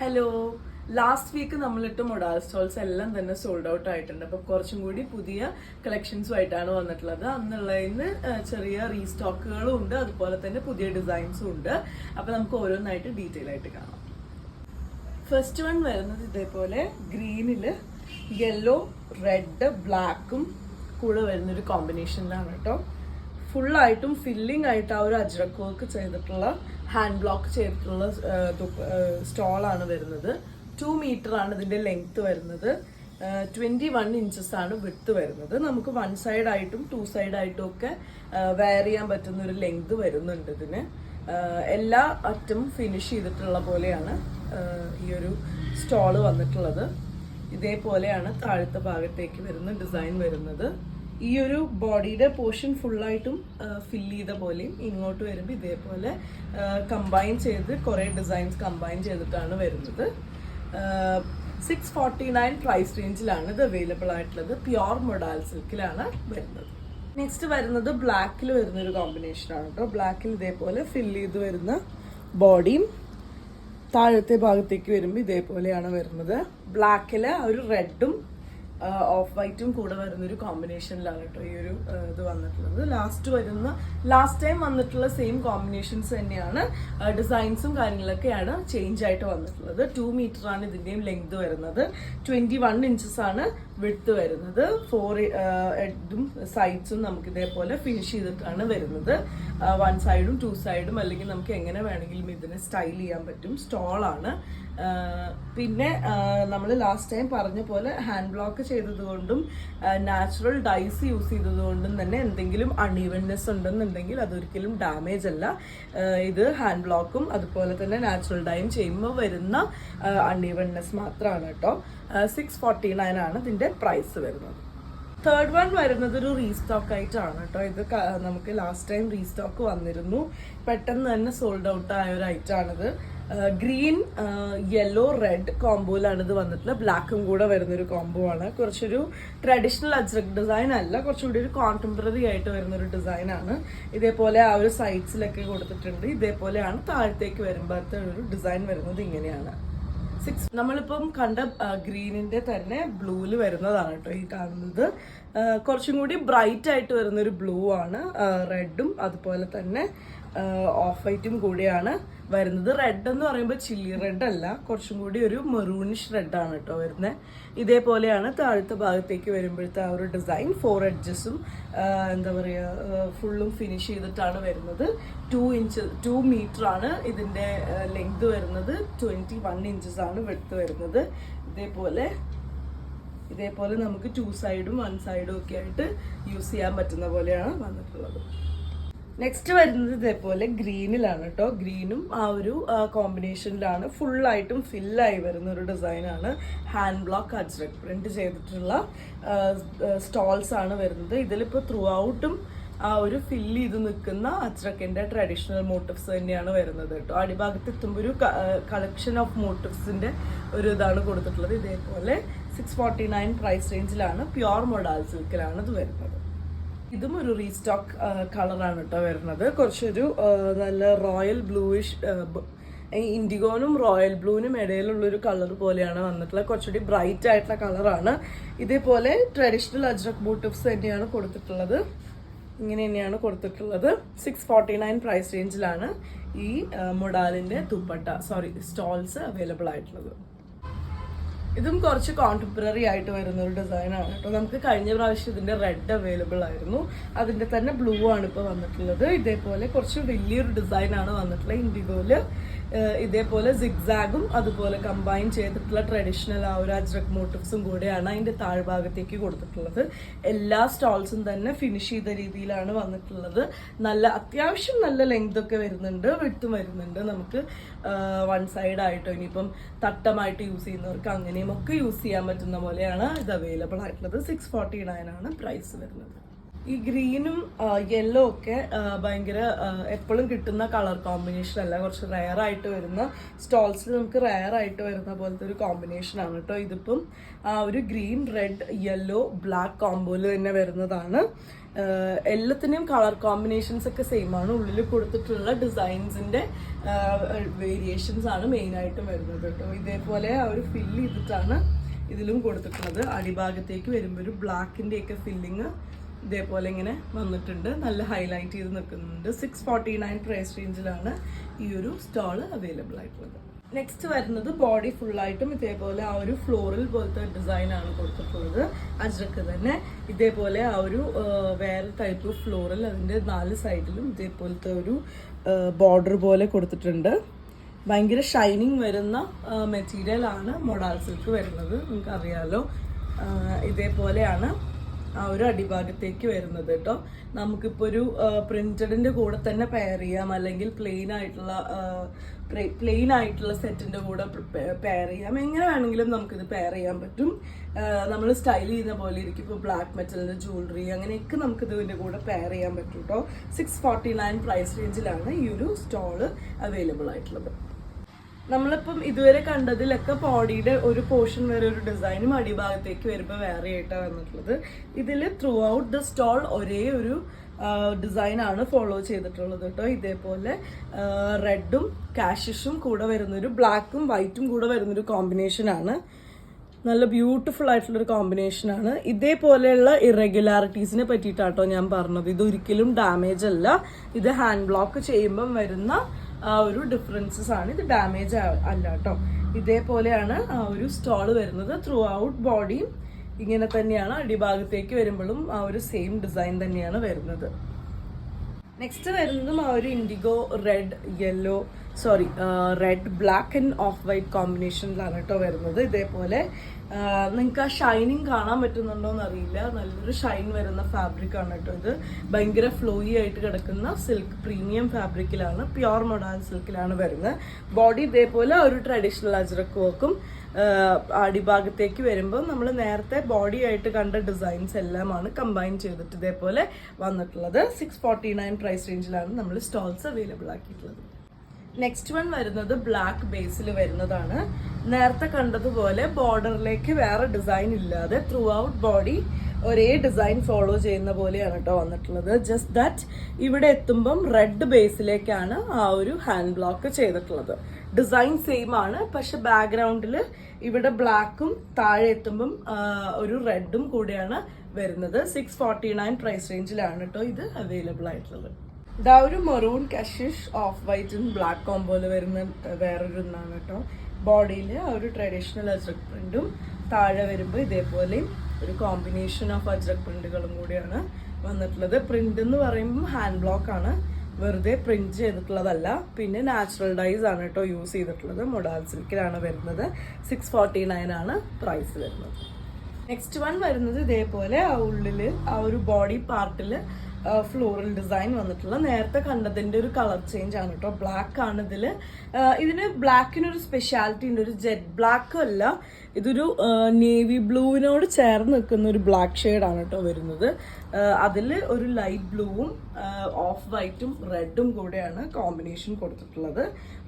Hello, last week നമ്മളിട്ട് modal stoles എല്ലാം തന്നെ സോൾഡ് ഔട്ട് ആയിട്ടുണ്ട്. അപ്പൊ കുറച്ചും കൂടി പുതിയ കളക്ഷൻസും ആയിട്ടാണ് വന്നിട്ടുള്ളത്. അന്നുള്ളതിന് ചെറിയ റീസ്റ്റോക്കുകളും ഉണ്ട്, അതുപോലെ തന്നെ പുതിയ ഡിസൈൻസും ഉണ്ട്. അപ്പൊ നമുക്ക് ഓരോന്നായിട്ട് ഡീറ്റെയിൽ ആയിട്ട് കാണാം. ഫസ്റ്റ് വൺ വരുന്നത് ഇതേപോലെ ഗ്രീനില് യെല്ലോ, റെഡ്, ബ്ലാക്കും കൂടെ വരുന്നൊരു കോമ്പിനേഷനിലാണ് കേട്ടോ. ഫുള്ളായിട്ടും ഫില്ലിംഗ് ആയിട്ട് ആ ഒരു അജ്രക് വർക്ക് ചെയ്തിട്ടുള്ള ഹാൻഡ് ബ്ലോക്ക് ചെയ്തിട്ടുള്ള സ്റ്റോളാണ് വരുന്നത്. 2 മീറ്റർ ആണ് ഇതിന്റെ ലെങ്ത് വരുന്നത്. 21 ഇഞ്ചസ് ആണ് വിഡ്ത്ത് വരുന്നത്. നമുക്ക് 1 സൈഡ് ആയിട്ടും 2 സൈഡ് ആയിട്ടും ഒക്കെ വെയർ ചെയ്യാൻ പറ്റുന്ന ഒരു ലെങ്ത് വരുന്നുണ്ട് ഇതിന്. എല്ലാ അറ്റം ഫിനിഷ് ചെയ്തിട്ടുള്ള പോലെയാണ് ഈ ഒരു സ്റ്റോള് വന്നിട്ടുള്ളത്. ഇതേപോലെയാണ് താഴത്തെ ഭാഗത്തേക്ക് വരുന്ന ഡിസൈൻ വരുന്നത്. ഈ ഒരു ബോഡിയുടെ പോർഷൻ ഫുള്ളായിട്ടും ഫില്ല് ചെയ്ത പോലെയും ഇങ്ങോട്ട് വരുമ്പോൾ ഇതേപോലെ കമ്പൈൻ ചെയ്ത് കുറേ ഡിസൈൻസ് കമ്പൈൻ ചെയ്തിട്ടാണ് വരുന്നത്. 649 പ്രൈസ് റേഞ്ചിലാണ് ഇത് അവൈലബിൾ ആയിട്ടുള്ളത്. പ്യോർ മൊഡാൾ സിൽക്കിലാണ് വരുന്നത്. നെക്സ്റ്റ് വരുന്നത് ബ്ലാക്കിൽ വരുന്ന ഒരു കോമ്പിനേഷൻ ആണ് കേട്ടോ. ബ്ലാക്കിൽ ഇതേപോലെ ഫില്ല് ചെയ്ത് വരുന്ന ബോഡിയും താഴത്തെ ഭാഗത്തേക്ക് വരുമ്പോൾ ഇതേപോലെയാണ് വരുന്നത്. ബ്ലാക്കില് ഒരു റെഡും ഓഫ് വൈറ്റും കൂടെ വരുന്ന ഒരു കോമ്പിനേഷനിലാണ് കേട്ടോ ഈ ഒരു ഇത് വന്നിട്ടുള്ളത്. ലാസ്റ്റ് ടൈം വന്നിട്ടുള്ള സെയിം കോമ്പിനേഷൻസ് തന്നെയാണ്. ഡിസൈൻസും കാര്യങ്ങളൊക്കെയാണ് ചേഞ്ച് ആയിട്ട് വന്നിട്ടുള്ളത്. 2 മീറ്റർ ആണ് ഇതിന്റെയും ലെങ്ത് വരുന്നത്. 21 ഇഞ്ചസ് ആണ് വിഡ്ത്ത് വരുന്നത്. 4 എഡും സൈഡ്സും നമുക്ക് ഇതേപോലെ ഫിനിഷ് ചെയ്തിട്ടാണ് വരുന്നത്. 1 സൈഡും 2 സൈഡും അല്ലെങ്കിൽ നമുക്ക് എങ്ങനെ വേണമെങ്കിലും ഇതിനെ സ്റ്റൈൽ ചെയ്യാൻ പറ്റും. സ്റ്റോളാണ്. പിന്നെ നമ്മൾ ലാസ്റ്റ് ടൈം പറഞ്ഞ പോലെ ഹാൻഡ് ബ്ലോക്ക് ചെയ്തതുകൊണ്ടും നാച്ചുറൽ ഡൈസ് യൂസ് ചെയ്തതുകൊണ്ടും തന്നെ എന്തെങ്കിലും അൺഈവൻനെസ് ഉണ്ടെന്നുണ്ടെങ്കിൽ അതൊരിക്കലും ഡാമേജ് അല്ല. ഇത് ഹാൻഡ് ബ്ലോക്കും അതുപോലെ തന്നെ നാച്ചുറൽ ഡൈയും ചെയ്യുമ്പോൾ വരുന്ന അൺഈവൻനെസ് മാത്രമാണ് കേട്ടോ. 649 ആണ് ഇതിന്റെ പ്രൈസ് വരുന്നത്. തേർഡ് വൺ വരുന്നത് ഒരു റീസ്റ്റോക്ക് ആയിട്ടാണ് കേട്ടോ. ഇത് നമുക്ക് ലാസ്റ്റ് ടൈം റീസ്റ്റോക്ക് വന്നിരുന്നു. പെട്ടെന്ന് തന്നെ സോൾഡ് ഔട്ട് ആയ ഒരു ഐറ്റാണിത്. ഗ്രീൻ, യെല്ലോ, റെഡ് കോംബോയിലാണ് ഇത് വന്നിട്ടുള്ളത്. ബ്ലാക്കും കൂടെ വരുന്നൊരു കോംബോ ആണ്. കുറച്ചൊരു ട്രഡീഷണൽ അജ്രക് ഡിസൈൻ അല്ല, കുറച്ചുകൂടി ഒരു കോണ്ടംപററി ആയിട്ട് വരുന്നൊരു ഡിസൈൻ ആണ്. ഇതേപോലെ ആ ഒരു സൈഡ്സിലൊക്കെ കൊടുത്തിട്ടുണ്ട്. ഇതേപോലെയാണ് താഴത്തേക്ക് വരുമ്പോഴത്തെ ഒരു ഡിസൈൻ വരുന്നത്. ഇങ്ങനെയാണ്. നമ്മളിപ്പം കണ്ട ഗ്രീനിന്റെ തന്നെ ബ്ലൂവിൽ വരുന്നതാണ് കേട്ടോ ഈ കാണുന്നത്. കുറച്ചും കൂടി ബ്രൈറ്റ് ആയിട്ട് വരുന്നൊരു ബ്ലൂ ആണ്. റെഡും അതുപോലെ തന്നെ ഓഫ് വൈറ്റും കൂടിയാണ് വരുന്നത്. റെഡ് എന്ന് പറയുമ്പോൾ ചില്ലി റെഡ് അല്ല, കുറച്ചും കൂടി ഒരു മെറൂണിഷ് റെഡാണ് കേട്ടോ വരുന്നത്. ഇതേപോലെയാണ് താഴത്തെ ഭാഗത്തേക്ക് വരുമ്പോഴത്തെ ആ ഒരു ഡിസൈൻ. 4 എഡ്ജസും എന്താ പറയുക ഫുള്ളും ഫിനിഷ് ചെയ്തിട്ടാണ് വരുന്നത്. 2 മീറ്റർ ആണ് ഇതിന്റെ ലെങ്ത് വരുന്നത്. 21 ഇഞ്ചസ് ആണ് വിഡ്ത്ത് വരുന്നത്. ഇതേപോലെ നമുക്ക് 2 സൈഡും 1 സൈഡും ഒക്കെ ആയിട്ട് യൂസ് ചെയ്യാൻ പറ്റുന്ന പോലെയാണ് വന്നിട്ടുള്ളത്. നെക്സ്റ്റ് വരുന്നത് ഇതേപോലെ ഗ്രീനിലാണ് കേട്ടോ. ഗ്രീനും ആ ഒരു കോമ്പിനേഷനിലാണ് ഫുള്ളായിട്ടും ഫില്ലായി വരുന്ന ഒരു ഡിസൈനാണ്. ഹാൻഡ് ബ്ലോക്ക് അജ്രക് പ്രിന്റ് ചെയ്തിട്ടുള്ള സ്റ്റോൾസ് ആണ് വരുന്നത്. ഇതിലിപ്പോൾ ത്രൂ ഔട്ടും ആ ഒരു ഫില്ല് ചെയ്ത് നിൽക്കുന്ന അജ്രക്കിന്റെ ട്രഡീഷണൽ മോട്ടീവ്സ് തന്നെയാണ് വരുന്നത് കേട്ടോ. അടിഭാഗത്ത് എത്തുമ്പോൾ ഒരു കളക്ഷൻ ഓഫ് മോട്ടീവ്സിന്റെ ഒരു ഇതാണ് കൊടുത്തിട്ടുള്ളത്. ഇതേപോലെ 649 പ്രൈസ് റേഞ്ചിലാണ്. പ്യോർ മൊഡാൾ സിൽക്കിലാണ് ഇത് വരുന്നത്. ഇതും ഒരു റീസ്റ്റോക്ക് കളറാണ് കേട്ടോ വരുന്നത്. കുറച്ചൊരു നല്ല റോയൽ ബ്ലൂയിഷ്, ഇൻഡിഗോനും റോയൽ ബ്ലൂവിനും ഇടയിലുള്ളൊരു കളർ പോലെയാണ് വന്നിട്ടുള്ളത്. കുറച്ചുകൂടി ബ്രൈറ്റ് ആയിട്ടുള്ള കളറാണ്. ഇതേപോലെ ട്രഡീഷണൽ അജ്രക് മോട്ടീവ്സ് തന്നെയാണ് കൊടുത്തിട്ടുള്ളത്. ഇങ്ങനെ തന്നെയാണ് കൊടുത്തിട്ടുള്ളത്. 649 പ്രൈസ് റേഞ്ചിലാണ് ഈ മൊഡാലിന്റെ സ്റ്റോൾസ് അവൈലബിൾ ആയിട്ടുള്ളത്. ഇതും കുറച്ച് കോണ്ടംപററി ആയിട്ട് വരുന്ന ഒരു ഡിസൈനാണ് കേട്ടോ. നമുക്ക് കഴിഞ്ഞ പ്രാവശ്യം ഇതിന്റെ റെഡ് അവൈലബിൾ ആയിരുന്നു. അതിന്റെ തന്നെ ബ്ലൂ ആണ് ഇപ്പോൾ വന്നിട്ടുള്ളത്. ഇതേപോലെ കുറച്ച് വലിയൊരു ഡിസൈനാണ് വന്നിട്ടുള്ളത്. ഇൻഡിഗോയില് ഇതേപോലെ സിഗ്സാഗും അതുപോലെ കമ്പൈൻ ചെയ്തിട്ടുള്ള ട്രഡീഷണൽ ആ ഒരു അജ്രക് മോട്ടീവ്സും കൂടെയാണ് അതിന്റെ താഴ്ഭാഗത്തേക്ക് കൊടുത്തിട്ടുള്ളത്. എല്ലാ സ്റ്റോൾസും തന്നെ ഫിനിഷ് ചെയ്ത രീതിയിലാണ് വന്നിട്ടുള്ളത്. അത്യാവശ്യം നല്ല ലെങ്ത് ഒക്കെ വരുന്നുണ്ട്, വിഡ്ത്തും വരുന്നുണ്ട്. നമുക്ക് 1 സൈഡ് ആയിട്ടോ ഇനിയിപ്പം തട്ടമായിട്ട് യൂസ് ചെയ്യുന്നവർക്ക് അങ്ങനെയും ഒക്കെ യൂസ് ചെയ്യാൻ പറ്റുന്ന പോലെയാണ് ഇത് അവൈലബിൾ ആയിട്ടുള്ളത്. 649 ആണ് പ്രൈസ് വരുന്നത്. ഈ ഗ്രീനും യെല്ലോ ഒക്കെ ഭയങ്കര എപ്പോഴും കിട്ടുന്ന കളർ കോമ്പിനേഷൻ അല്ല, കുറച്ച് റെയർ ആയിട്ട് വരുന്ന സ്റ്റോൾസിൽ നമുക്ക് റെയർ ആയിട്ട് വരുന്ന പോലത്തെ ഒരു കോമ്പിനേഷൻ ആണ് കേട്ടോ. ഇതിപ്പം ഒരു ഗ്രീൻ റെഡ് യെല്ലോ ബ്ലാക്ക് കോമ്പോയിൽ തന്നെ വരുന്നതാണ്. എല്ലാത്തിൻ്റെയും കളർ കോമ്പിനേഷൻസ് ഒക്കെ സെയിം ആണ്. ഉള്ളിൽ കൊടുത്തിട്ടുള്ള ഡിസൈൻസിന്റെ വേരിയേഷൻസ് ആണ് മെയിൻ ആയിട്ടും വരുന്നത് കേട്ടോ. ഇതേപോലെ ഒരു ഫില്ല് ചെയ്തിട്ടാണ് ഇതിലും കൊടുത്തിട്ടുള്ളത്. അടിഭാഗത്തേക്ക് വരുമ്പോൾ ഒരു ബ്ലാക്കിന്റെ ഒക്കെ ഫില്ലിങ് ഇതേപോലെ ഇങ്ങനെ വന്നിട്ടുണ്ട്, നല്ല ഹൈലൈറ്റ് ചെയ്ത് നിൽക്കുന്നുണ്ട്. 649 പ്രൈസ് റേഞ്ചിലാണ് ഈ ഒരു സ്റ്റോൾ അവൈലബിൾ ആയിട്ടുള്ളത്. നെക്സ്റ്റ് വരുന്നത് ബോഡി ഫുള്ളായിട്ടും ഇതേപോലെ ആ ഒരു ഫ്ലോറൽ പോലത്തെ ഡിസൈൻ ആണ് കൊടുത്തിട്ടുള്ളത്. അജ്രക്ക് തന്നെ ഇതേപോലെ ആ ഒരു വേറെ ടൈപ്പ് ഫ്ലോറൽ, അതിൻ്റെ 4 സൈഡിലും ഇതേപോലത്തെ ഒരു ബോർഡർ പോലെ കൊടുത്തിട്ടുണ്ട്. ഭയങ്കര ഷൈനിങ് വരുന്ന മെറ്റീരിയൽ ആണ് മൊഡാൾ സിൽക്ക് വരുന്നത്, നിങ്ങൾക്ക് അറിയാലോ. ഇതേപോലെയാണ് ആ ഒരു അടിഭാഗത്തേക്ക് വരുന്നത് കേട്ടോ. നമുക്കിപ്പോൾ ഒരു പ്രിന്റഡിന്റെ കൂടെ തന്നെ പെയർ ചെയ്യാം, അല്ലെങ്കിൽ പ്ലെയിൻ ആയിട്ടുള്ള സെറ്റിന്റെ കൂടെ പെയർ ചെയ്യാം. എങ്ങനെ വേണമെങ്കിലും നമുക്കിത് പെയർ ചെയ്യാൻ പറ്റും. നമ്മൾ സ്റ്റൈൽ ചെയ്യുന്ന പോലെ ഇരിക്കും. ഇപ്പോൾ ബ്ലാക്ക് മെറ്റലിന്റെ ജ്വല്ലറി അങ്ങനെയൊക്കെ നമുക്കിത് ഇതിന്റെ കൂടെ പെയർ ചെയ്യാൻ പറ്റും കേട്ടോ. 649 പ്രൈസ് റേഞ്ചിലാണ് ഈ ഒരു സ്റ്റോള് അവൈലബിൾ ആയിട്ടുള്ളത്. നമ്മളിപ്പം ഇതുവരെ കണ്ടതിലൊക്കെ ബോഡിയുടെ ഒരു പോർഷൻ വരെ ഒരു ഡിസൈനും അടിഭാഗത്തേക്ക് വരുമ്പോൾ വേറെ ആയിട്ടാണ് വന്നിട്ടുള്ളത്. ഇതിൽ ത്രൂ ഔട്ട് ദ സ്റ്റോൾ ഒരേ ഒരു ഡിസൈൻ ആണ് ഫോളോ ചെയ്തിട്ടുള്ളത് കേട്ടോ. ഇതേപോലെ റെഡും കാഷിഷും കൂടെ വരുന്നൊരു ബ്ലാക്കും വൈറ്റും കൂടെ വരുന്നൊരു കോമ്പിനേഷനാണ്. നല്ല ബ്യൂട്ടിഫുൾ ആയിട്ടുള്ളൊരു കോമ്പിനേഷനാണ്. ഇതേപോലെയുള്ള ഇറഗുലാരിറ്റീസിനെ പറ്റിയിട്ടാട്ടോ ഞാൻ പറഞ്ഞത്. ഇതൊരിക്കലും ഡാമേജ് അല്ല, ഇത് ഹാൻഡ് ബ്ലോക്ക് ചെയ്യുമ്പം വരുന്ന ആ ഒരു ഡിഫറൻസസ് ആണ്, ഇത് ഡാമേജ് അല്ല കേട്ടോ. ഇതേപോലെയാണ് ആ ഒരു സ്റ്റോൾ വരുന്നത്. ത്രൂ ഔട്ട് ബോഡിയും ഇങ്ങനെ തന്നെയാണ്. അടിഭാഗത്തേക്ക് വരുമ്പോഴും ആ ഒരു സെയിം ഡിസൈൻ തന്നെയാണ് വരുന്നത്. നെക്സ്റ്റ് വരുന്നതും ആ ഒരു indigo red black and off white കോമ്പിനേഷനിലാണ് കേട്ടോ വരുന്നത്. ഇതേപോലെ നിങ്ങൾക്ക് ആ ഷൈനിങ് കാണാൻ പറ്റുന്നുണ്ടോന്ന് അറിയില്ല, നല്ലൊരു ഷൈൻ വരുന്ന ഫാബ്രിക് ആണ് കേട്ടോ. ഇത് ഭയങ്കര ഫ്ലോയി ആയിട്ട് കിടക്കുന്ന സിൽക്ക് പ്രീമിയം ഫാബ്രിക്കിലാണ്, പ്യോർ മൊഡാൾ സിൽക്കിലാണ് വരുന്നത്. ബോഡി ഇതേപോലെ ഒരു ട്രഡീഷണൽ അജ്രക്ക് വർക്കും അടിഭാഗത്തേക്ക് വരുമ്പോൾ നമ്മൾ നേരത്തെ ബോഡി ആയിട്ട് കണ്ട ഡിസൈൻസ് എല്ലാമാണ് കമ്പൈൻ ചെയ്തിട്ട് ഇതേപോലെ വന്നിട്ടുള്ളത്. 649 പ്രൈസ് റേഞ്ചിലാണ് നമ്മൾ സ്റ്റോൾസ് അവൈലബിൾ ആക്കിയിട്ടുള്ളത്. നെക്സ്റ്റ് വൺ വരുന്നത് ബ്ലാക്ക് ബേസിൽ വരുന്നതാണ്. നേരത്തെ കണ്ടതുപോലെ ബോർഡറിലേക്ക് വേറെ ഡിസൈൻ ഇല്ലാതെ ത്രൂ ഔട്ട് ബോഡി ഒരേ ഡിസൈൻ ഫോളോ ചെയ്യുന്ന പോലെയാണ് കേട്ടോ വന്നിട്ടുള്ളത്. ജസ്റ്റ് ദാറ്റ് ഇവിടെ എത്തുമ്പം റെഡ് ബേസിലേക്കാണ് ആ ഒരു ഹാൻഡ് ബ്ലോക്ക് ചെയ്തിട്ടുള്ളത്. ഡിസൈൻ സെയിം ആണ്, പക്ഷെ ബാക്ക്ഗ്രൗണ്ടിൽ ഇവിടെ ബ്ലാക്കും താഴെ എത്തുമ്പം ഒരു റെഡും കൂടെയാണ് വരുന്നത്. 649 പ്രൈസ് റേഞ്ചിലാണ് കേട്ടോ ഇത് അവൈലബിൾ ആയിട്ടുള്ളത്. ഇതാ ഒരു maroon Kashish off white and black കോമ്പോയിൽ വരുന്ന വേറൊരു ഒന്നാണ് കേട്ടോ. ബോഡിയിൽ ഒരു ട്രഡീഷണൽ അജ്രക് പ്രിന്റും താഴെ വരുമ്പോൾ ഇതേപോലെയും ഒരു കോമ്പിനേഷൻ ഓഫ് അജ്രക് പ്രിന്റുകളും കൂടിയാണ് വന്നിട്ടുള്ളത്. പ്രിന്റ് എന്ന് പറയുമ്പോൾ ഹാൻഡ് ബ്ലോക്ക് ആണ്, വെറുതെ പ്രിന്റ് ചെയ്തിട്ടുള്ളതല്ല. പിന്നെ നാച്ചുറൽ ഡൈസ് ആണ് കേട്ടോ യൂസ് ചെയ്തിട്ടുള്ളത്. മൊഡാൾ സിൽക്കിലാണ് വരുന്നത്. 649 ആണ് പ്രൈസ് വരുന്നത്. നെക്സ്റ്റ് വൺ വരുന്നത് ഇതേപോലെ ആ ഉള്ളിൽ ആ ഒരു ബോഡി പാർട്ടിൽ ഫ്ലോറൽ ഡിസൈൻ വന്നിട്ടുള്ള നേരത്തെ കണ്ടതിന്റെ ഒരു കളർ ചേഞ്ച് ആണ് കേട്ടോ. ബ്ലാക്ക് ആണ് ഇതിന് ബ്ലാക്കിനൊരു സ്പെഷ്യാലിറ്റി ഉണ്ട്. ഒരു ജെറ്റ് ബ്ലാക്ക് അല്ല, ഇതൊരു നേവി ബ്ലൂവിനോട് ചേർന്ന് നിൽക്കുന്ന ഒരു ബ്ലാക്ക് ഷെയ്ഡാണ് കേട്ടോ വരുന്നത്. അതിൽ ഒരു ലൈറ്റ് ബ്ലൂവും ഓഫ് വൈറ്റും റെഡും കൂടെയാണ് കോമ്പിനേഷൻ കൊടുത്തിട്ടുള്ളത്.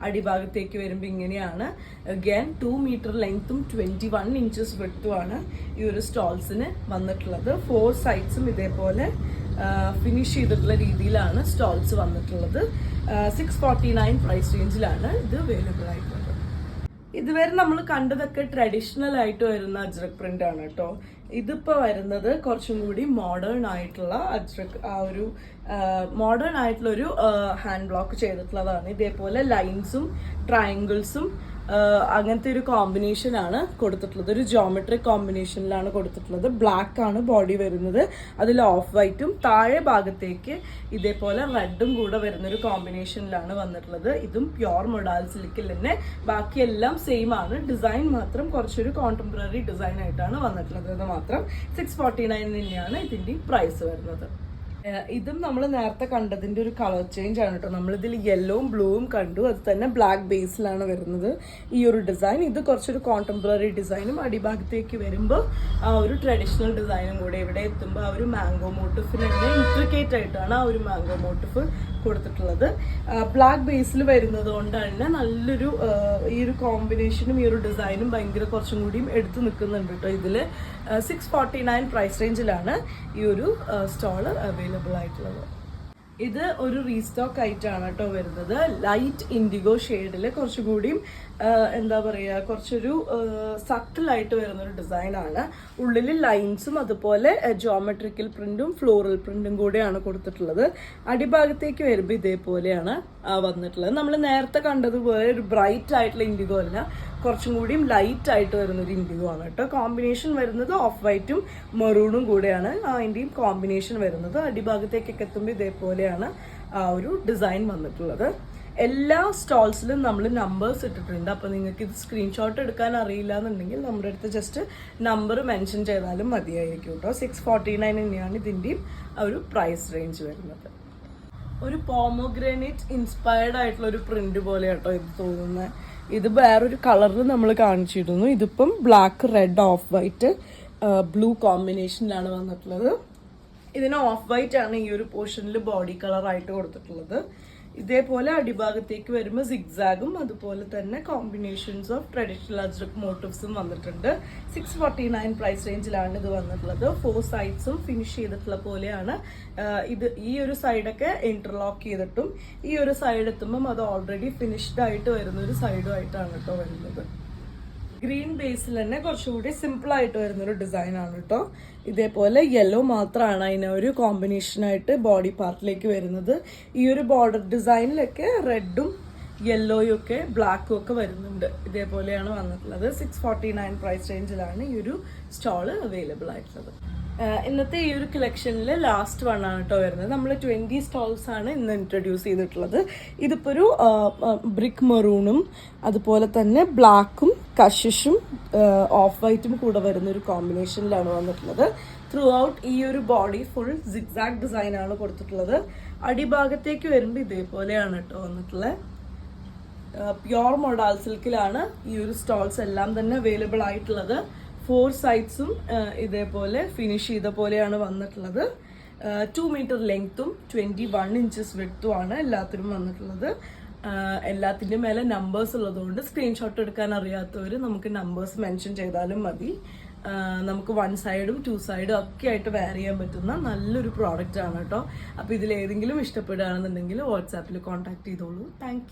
അടിഭാഗത്തേക്ക് വരുമ്പോൾ ഇങ്ങനെയാണ്. അഗൈൻ 2 മീറ്റർ ലെങ്ത്തും 21 ഇഞ്ചസ് വിഡ്ത്തുമാണ് ഈ ഒരു സ്റ്റോൾസിന് വന്നിട്ടുള്ളത്. 4 സൈഡ്സും ഇതേപോലെ ഫിനിഷ് ചെയ്തിട്ടുള്ള രീതിയിലാണ് സ്റ്റോൾസ് വന്നിട്ടുള്ളത്. 649 പ്രൈസ് റേഞ്ചിലാണ് ഇത് അവൈലബിൾ ആയിട്ടുള്ളത്. ഇതുവരെ നമ്മൾ കണ്ടതൊക്കെ ട്രഡീഷണൽ ആയിട്ട് വരുന്ന അജ്രക് പ്രിന്റ് ആണ് കേട്ടോ. ഇതിപ്പോ വരുന്നത് കുറച്ചും കൂടി മോഡേൺ ആയിട്ടുള്ള അജ്രക്, ആ ഒരു മോഡേൺ ആയിട്ടുള്ള ഒരു ഹാൻഡ് ബ്ലോക്ക് ചെയ്തിട്ടുള്ളതാണ്. ഇതേപോലെ ലൈൻസും ട്രയാങ്കിൾസും അങ്ങനത്തെ ഒരു കോമ്പിനേഷൻ ആണ് കൊടുത്തിട്ടുള്ളത്. ഒരു ജോമെട്രിക് കോമ്പിനേഷനിലാണ് കൊടുത്തിട്ടുള്ളത്. ബ്ലാക്ക് ആണ് ബോഡി വരുന്നത്, അതിൽ ഓഫ് വൈറ്റും താഴെ ഭാഗത്തേക്ക് ഇതേപോലെ റെഡും കൂടെ വരുന്നൊരു കോമ്പിനേഷനിലാണ് വന്നിട്ടുള്ളത്. ഇതും പ്യോർ മൊഡാൾ സിൽക്കിൽ തന്നെ, ബാക്കിയെല്ലാം സെയിം ആണ്. ഡിസൈൻ മാത്രം കുറച്ചൊരു കോണ്ടംപററി ഡിസൈൻ ആയിട്ടാണ് വന്നിട്ടുള്ളത്. അത് മാത്രം 649 തന്നെയാണ് ഇതിന്റെ പ്രൈസ് വരുന്നത്. ഇതും നമ്മൾ നേരത്തെ കണ്ടതിന്റെ ഒരു കളർ ചേഞ്ച് ആണ് കേട്ടോ. നമ്മളിതിൽ യെല്ലോവും ബ്ലൂവും കണ്ടു, അത് തന്നെ ബ്ലാക്ക് ബേസിലാണ് വരുന്നത് ഈ ഒരു ഡിസൈൻ. ഇത് കുറച്ചൊരു കോണ്ടംപററി ഡിസൈനും അടിഭാഗത്തേക്ക് വരുമ്പോൾ ആ ഒരു ട്രഡീഷണൽ ഡിസൈനും കൂടെ ഇവിടെ എത്തുമ്പോൾ ആ ഒരു മാംഗോ മോട്ടിഫിന് തന്നെ ഇൻട്രിക്കേറ്റ് ആയിട്ടാണ് ആ ഒരു മാംഗോ മോട്ടിഫ് കൊടുത്തിട്ടുള്ളത്. ബ്ലാക്ക് ബേസിൽ വരുന്നത് കൊണ്ട് തന്നെ നല്ലൊരു ഈ ഒരു കോമ്പിനേഷനും ഈ ഒരു ഡിസൈനും ഭയങ്കര കുറച്ചും കൂടിയും എടുത്തു നിൽക്കുന്നുണ്ട് കേട്ടോ. ഇതിൽ 649 പ്രൈസ് റേഞ്ചിലാണ് ഈ ഒരു സ്റ്റോള് അവൈലബിൾ ആയിട്ടുള്ളത്. ഇത് ഒരു റീസ്റ്റോക്ക് ആയിട്ടാണ് കേട്ടോ വരുന്നത്. ലൈറ്റ് ഇൻഡിഗോ ഷെയ്ഡിൽ കുറച്ചുകൂടിയും എന്താ പറയുക, കുറച്ചൊരു സട്ടിലായിട്ട് വരുന്നൊരു ഡിസൈനാണ്. ഉള്ളിൽ ലൈൻസും അതുപോലെ ജോമെട്രിക്കൽ പ്രിന്റും ഫ്ലോറൽ പ്രിന്റും കൂടെയാണ് കൊടുത്തിട്ടുള്ളത്. അടിഭാഗത്തേക്ക് വരുമ്പോൾ ഇതേപോലെയാണ് വന്നിട്ടുള്ളത്. നമ്മൾ നേരത്തെ കണ്ടതുപോലെ ഒരു ബ്രൈറ്റ് ആയിട്ടുള്ള ഇൻഡിഗോ അല്ല, കുറച്ചും കൂടിയും ലൈറ്റ് ആയിട്ട് വരുന്നൊരു ഇൻഡിഗോ ആണ് കേട്ടോ. കോമ്പിനേഷൻ വരുന്നത് ഓഫ് വൈറ്റും മെറൂണും കൂടെയാണ് അതിൻ്റെയും കോമ്പിനേഷൻ വരുന്നത്. അടിഭാഗത്തേക്കൊക്കെ എത്തുമ്പോൾ ഇതേപോലെയാണ് ആ ഒരു ഡിസൈൻ വന്നിട്ടുള്ളത്. എല്ലാ സ്റ്റോൾസിലും നമ്മൾ നമ്പേഴ്സ് ഇട്ടിട്ടുണ്ട്. അപ്പോൾ നിങ്ങൾക്ക് ഇത് സ്ക്രീൻഷോട്ട് എടുക്കാൻ അറിയില്ല എന്നുണ്ടെങ്കിൽ നമ്മുടെ അടുത്ത് ജസ്റ്റ് നമ്പർ മെൻഷൻ ചെയ്താലും മതിയായിരിക്കും കേട്ടോ. 649 തന്നെയാണ് ഇതിൻ്റെയും ഒരു പ്രൈസ് റേഞ്ച് വരുന്നത്. ഒരു പോമോഗ്രാനൈറ്റ് ഇൻസ്പയർഡ് ആയിട്ടുള്ള ഒരു പ്രിന്റ് പോലെ കേട്ടോ ഇത് തോന്നുന്നത്. ഇത് വേറൊരു കളറിൽ നമ്മൾ കാണിച്ചിരുന്നു. ഇതിപ്പം black, red, off white, blue കോമ്പിനേഷനിലാണ് വന്നിട്ടുള്ളത്. ഇതിന് ഓഫ് വൈറ്റ് ആണ് ഈ ഒരു പോർഷനിൽ ബോഡി കളർ ആയിട്ട് കൊടുത്തിട്ടുള്ളത്. ഇതേപോലെ അടിഭാഗത്തേക്ക് വരുമ്പോൾ സിഗ്സാഗും അതുപോലെ തന്നെ കോമ്പിനേഷൻസ് ഓഫ് ട്രഡീഷണൽ അജ്രക് മോട്ടീവ്സും വന്നിട്ടുണ്ട്. 649 പ്രൈസ് റേഞ്ചിലാണ് ഇത് വന്നിട്ടുള്ളത്. 4 സൈഡ്സും ഫിനിഷ് ചെയ്തിട്ടുള്ള പോലെയാണ് ഇത്. ഈ ഒരു സൈഡൊക്കെ ഇന്റർലോക്ക് ചെയ്തിട്ടും ഈ ഒരു സൈഡ് എത്തുമ്പം അത് ഓൾറെഡി ഫിനിഷ്ഡ് ആയിട്ട് വരുന്ന ഒരു സൈഡും ആയിട്ടാണ് കേട്ടോ വരുന്നത്. ഗ്രീൻ ബേസിൽ തന്നെ കുറച്ചുകൂടി സിമ്പിൾ ആയിട്ട് വരുന്നൊരു ഡിസൈൻ ആണ് കേട്ടോ. ഇതേപോലെ യെല്ലോ മാത്രമാണ് അതിന് ഒരു കോമ്പിനേഷനായിട്ട് ബോഡി പാർട്ടിലേക്ക് വരുന്നത്. ഈ ഒരു ബോർഡർ ഡിസൈനിലൊക്കെ റെഡും യെല്ലോയും ഒക്കെ ബ്ലാക്കും ഒക്കെ വരുന്നുണ്ട്. ഇതേപോലെയാണ് വന്നിട്ടുള്ളത്. 649 പ്രൈസ് റേഞ്ചിലാണ് ഈ ഒരു സ്റ്റോള് അവൈലബിൾ ആയിട്ടുള്ളത്. ഇന്നത്തെ ഈ ഒരു കളക്ഷനിൽ ലാസ്റ്റ് വൺ ആണ് കേട്ടോ വരുന്നത്. നമ്മൾ 20 സ്റ്റോൾസ് ആണ് ഇന്ന് ഇൻട്രൊഡ്യൂസ് ചെയ്തിട്ടുള്ളത്. ഇതിപ്പോൾ ഒരു ബ്രിക്ക് മെറൂണും അതുപോലെ തന്നെ ബ്ലാക്കും കഷിഷും ഓഫ് വൈറ്റും കൂടെ വരുന്ന ഒരു കോമ്പിനേഷനിലാണ് വന്നിട്ടുള്ളത്. ത്രൂ ഔട്ട് ഈ ഒരു ബോഡി ഫുൾ സിഗ്സാഗ് ഡിസൈൻ ആണ് കൊടുത്തിട്ടുള്ളത്. അടിഭാഗത്തേക്ക് വരുമ്പോൾ ഇതേപോലെയാണ് കേട്ടോ വന്നിട്ടുള്ളത്. പ്യോർ മൊഡാൽ സിൽക്കിലാണ് ഈ ഒരു സ്റ്റോൾസ് എല്ലാം തന്നെ അവൈലബിൾ ആയിട്ടുള്ളത്. 4 സൈഡ്സും ഇതേപോലെ ഫിനിഷ് ചെയ്ത പോലെയാണ് വന്നിട്ടുള്ളത്. 2 മീറ്റർ ലെങ്ത്തും 21 ഇഞ്ചസ് വിഡ്ത്തും ആണ് എല്ലാത്തിനും വന്നിട്ടുള്ളത്. എല്ലാത്തിൻ്റെ മേലെ നമ്പേഴ്സ് ഉള്ളതുകൊണ്ട് സ്ക്രീൻഷോട്ട് എടുക്കാൻ അറിയാത്തവർ നമുക്ക് നമ്പേഴ്സ് മെൻഷൻ ചെയ്താലും മതി. നമുക്ക് 1 സൈഡും 2 സൈഡും ഒക്കെ ആയിട്ട് വെയർ ചെയ്യാൻ പറ്റുന്ന നല്ലൊരു പ്രോഡക്റ്റ് ആണ് കേട്ടോ. അപ്പോൾ ഇതിലേതെങ്കിലും ഇഷ്ടപ്പെടുകയാണെന്നുണ്ടെങ്കിൽ വാട്സാപ്പിൽ കോൺടാക്ട് ചെയ്തോളൂ. താങ്ക്